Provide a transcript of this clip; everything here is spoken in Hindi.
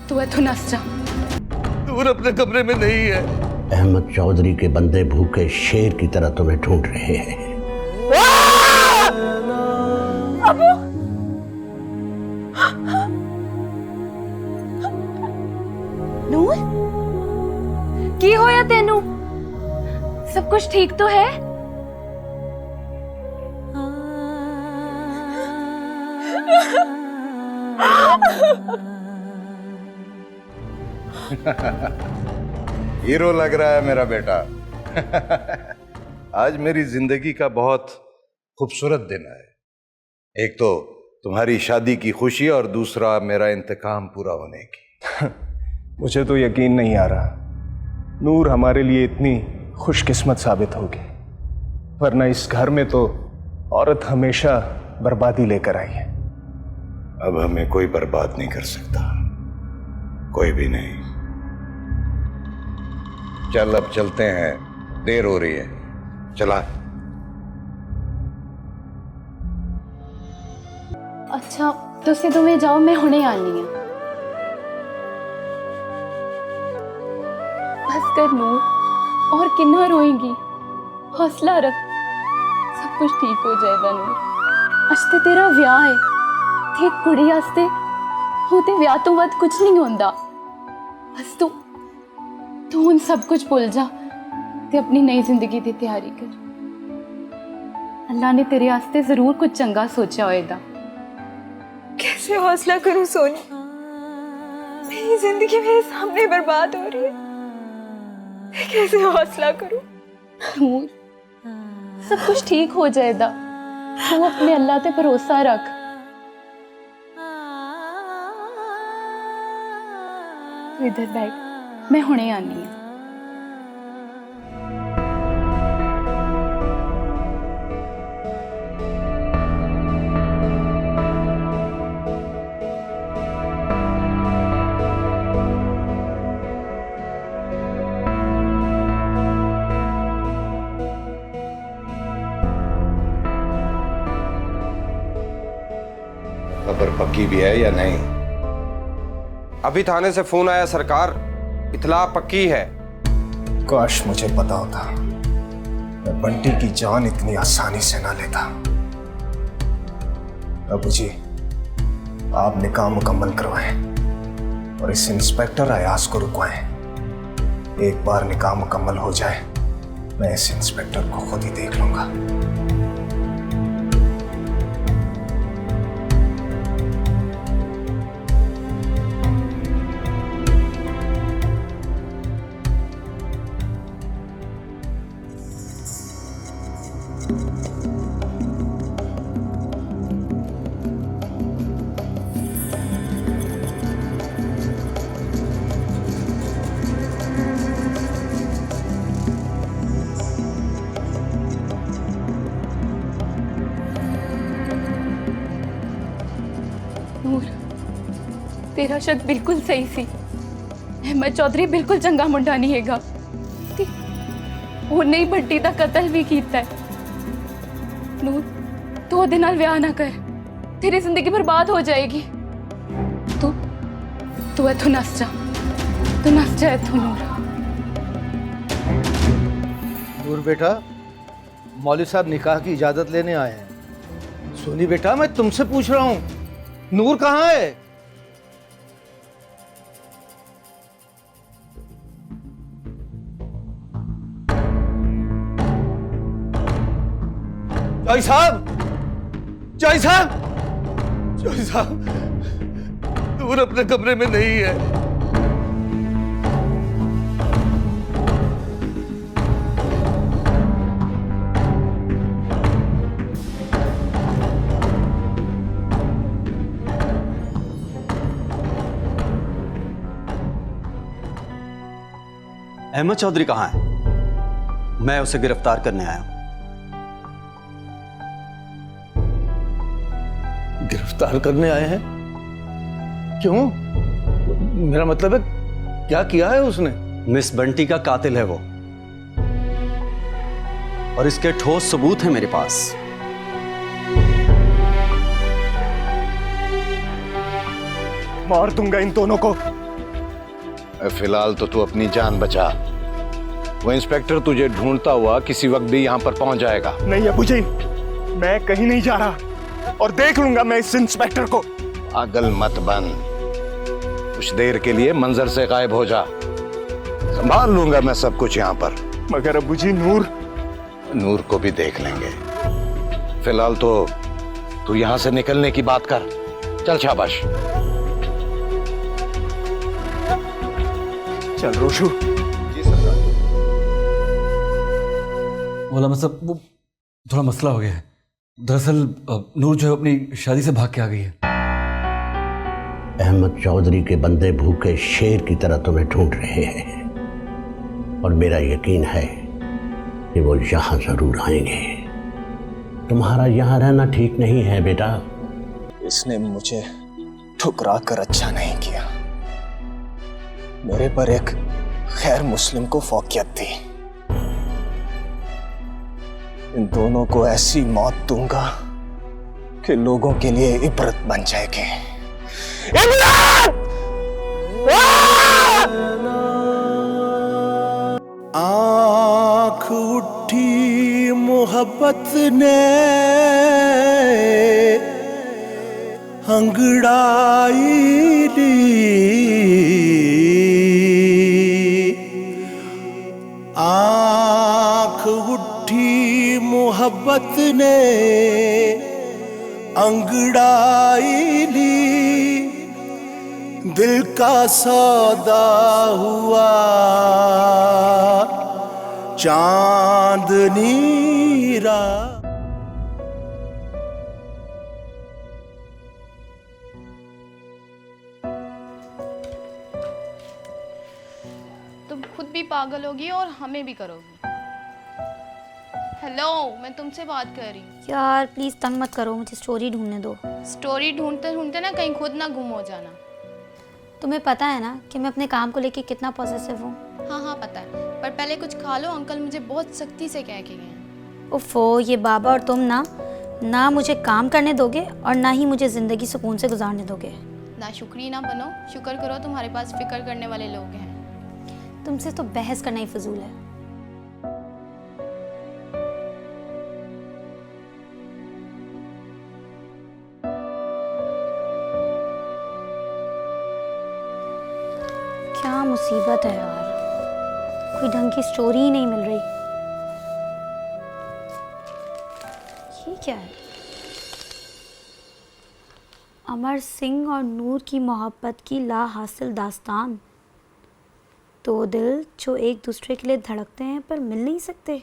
तू है तो नस जा। नूर अपने कमरे में नहीं है। अहमद चौधरी के बंदे भूखे शेर की तरह तुम्हें ढूंढ रहे हैं। अबू नूर की होया तेनू? सब कुछ ठीक तो है? हीरो लग रहा है मेरा बेटा। आज मेरी जिंदगी का बहुत खूबसूरत दिन है। एक तो तुम्हारी शादी की खुशी और दूसरा मेरा इंतकाम पूरा होने की। मुझे तो यकीन नहीं आ रहा नूर हमारे लिए इतनी खुशकिस्मत साबित होगी, वरना इस घर में तो औरत हमेशा बर्बादी लेकर आई है। अब हमें कोई बर्बाद नहीं कर सकता, कोई भी नहीं। चल अब चलते हैं, देर हो रही है। चला। अच्छा तुसी तुम्हें जाओ, मैं हुणे आनी है। बस कर नूर, और कितना रोएंगी? हौसला रख, सब कुछ ठीक हो जाएगा नूर। आज ते तेरा विआह है, ते कुड़ी आस्ते होते विआह तो वध कुछ नहीं होंदा। बस तू उन सब कुछ भूल जा ते अपनी नई जिंदगी की तैयारी कर। अल्लाह ने तेरे आस्ते जरूर कुछ चंगा सोचा होएगा। कैसे हौसला करूं सोनी, मेरी जिंदगी मेरे सामने बर्बाद हो रही है। कैसे हौसला करूं? नूर, सब कुछ ठीक हो जाएगा। तू अपने अल्लाह पे भरोसा रख। तू इधर बैठ, मैं हुणे आनी है। खबर पक्की भी है या नहीं? अभी थाने से फोन आया सरकार, इतला पक्की है। काश मुझे पता होता, मैं बंटी की जान इतनी आसानी से ना लेता। अबू जी, आप निकाह मुकम्मल करवाएं और इस इंस्पेक्टर अयाज को रुकवाएं। एक बार निकाह मुकम्मल हो जाए, मैं इस इंस्पेक्टर को खुद ही देख लूंगा। नूर, तेरा शक बिल्कुल सही सी। अहमद चौधरी बिल्कुल चंगा मुंडा नहीं हैगा। उन्हें ही बंटी दा कतल भी कीता है। नूर, तू ओदे नाल विआह ना कर, तेरी जिंदगी बर्बाद हो जाएगी। तू इथों नस जा, तू नस जा इथों। नूर, नूर बेटा, मौलवी साहब निकाह की इजाजत लेने आए हैं। सोनी बेटा, मैं तुमसे पूछ रहा हूं, नूर कहाँ है? जय साहब, जय साहब, जय साहब, नूर अपने कमरे में नहीं है। अहमद चौधरी कहाँ है? मैं उसे गिरफ्तार करने आया हूं। गिरफ्तार करने आए हैं? क्यों? मेरा मतलब है, क्या किया है उसने? मिस बंटी का कातिल है वो, और इसके ठोस सबूत हैं मेरे पास। मार दूंगा इन दोनों को, फिलहाल तो तू अपनी जान बचा। वो इंस्पेक्टर तुझे ढूंढता हुआ किसी वक्त भी यहाँ पर पहुंच जाएगा। नहीं अबू जी, मैं कहीं नहीं जा रहा और देख लूंगा मैं इस इंस्पेक्टर को। पागल मत बन, कुछ देर के लिए मंजर से गायब हो जा, संभाल लूंगा मैं सब कुछ यहाँ पर। मगर अबू जी, नूर को भी देख लेंगे। फिलहाल तो तू यहाँ से निकलने की बात कर। चल शाबाश। चल रोशू। मौला मतलब वो थोड़ा मसला हो गया है। दरअसल नूर जो है अपनी शादी से भाग के आ गई है। अहमद चौधरी के बंदे भूखे शेर की तरह तुम्हें ढूंढ रहे हैं और मेरा यकीन है कि वो यहाँ जरूर आएंगे। तुम्हारा यहाँ रहना ठीक नहीं है बेटा। इसने मुझे ठुकरा कर अच्छा नहीं किया, मेरे पर एक खैर मुस्लिम को फौकियत दी। इन दोनों को ऐसी मौत दूंगा कि लोगों के लिए इबरत बन जाएगी। आँख उठी मोहब्बत ने अंगड़ाई ली, आँख उठी मोहब्बत ने अंगड़ाई ली, दिल का सौदा हुआ चांदनी रात। तुम खुद भी पागल होगी और हमें भी करोगी। हेलो, मैं तुमसे बात कर रही हूँ। यार प्लीज़ तंग मत करो, मुझे स्टोरी ढूंढने दो। स्टोरी ढूंढते ढूंढते ना कहीं खुद ना गुम हो जाना। तुम्हें पता है ना कि मैं अपने काम को लेके कितना पॉसेसिव हूँ। हाँ हाँ पता है, पर पहले कुछ खा लो। अंकल मुझे बहुत सख्ती से कह के गए हैं। उफ़ो, ये बाबा और तुम ना मुझे काम करने दोगे और ना ही मुझे ज़िंदगी सुकून से गुजारने दोगे। ना शुक्री ना बनो, शुक्र करो तुम्हारे पास फिक्र करने वाले लोग हैं। तुमसे तो बहस करना ही फजूल है। क्या मुसीबत है यार, कोई ढंग की स्टोरी ही नहीं मिल रही। ये क्या है? अमर सिंह और नूर की मोहब्बत की ला हासिल दास्तान। दो दिल जो एक दूसरे के लिए धड़कते हैं पर मिल नहीं सकते।